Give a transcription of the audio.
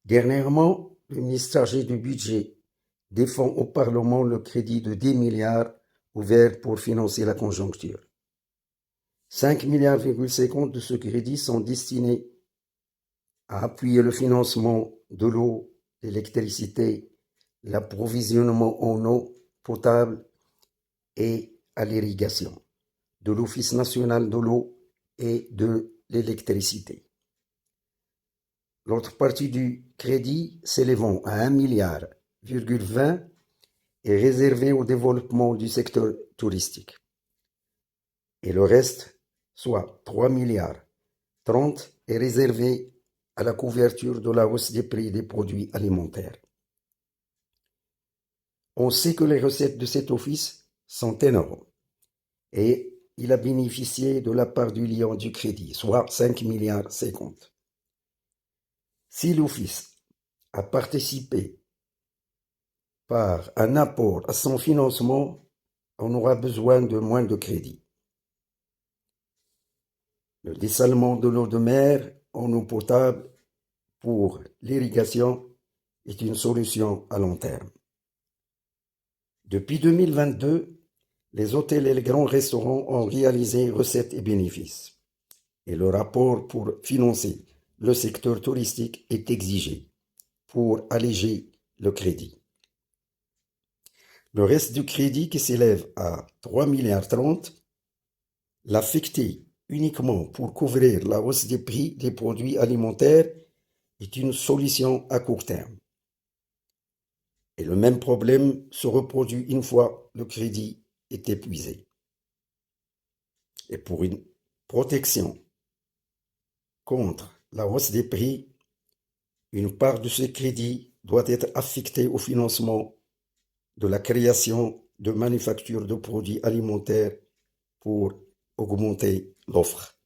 Dernièrement, le ministre chargé du budget défend au Parlement le crédit de 10 milliards ouvert pour financer la conjoncture. 5,50 milliards de ce crédit sont destinés à appuyer le financement de l'eau, l'électricité, l'approvisionnement en eau potable et à l'irrigation, de l'Office national de l'eau et de l'électricité. L'autre partie du crédit s'élevant à 1,20 milliard est réservée au développement du secteur touristique. Et le reste, soit 3 milliards 30, est réservé à la couverture de la hausse des prix des produits alimentaires. On sait que les recettes de cet office sont énormes et il a bénéficié de la part du lion du crédit, soit 5,50 milliards. Si l'office a participé par un apport à son financement, on aura besoin de moins de crédit. Le dessalement de l'eau de mer en eau potable pour l'irrigation est une solution à long terme. Depuis 2022, les hôtels et les grands restaurants ont réalisé recettes et bénéfices. Et le rapport pour financer le secteur touristique est exigé pour alléger le crédit. Le reste du crédit qui s'élève à 3,30 milliards, l'affecter uniquement pour couvrir la hausse des prix des produits alimentaires est une solution à court terme. Et le même problème se reproduit une fois le crédit est épuisé. Et pour une protection contre la hausse des prix, une part de ce crédit doit être affectée au financement de la création de manufactures de produits alimentaires pour augmenter l'offre.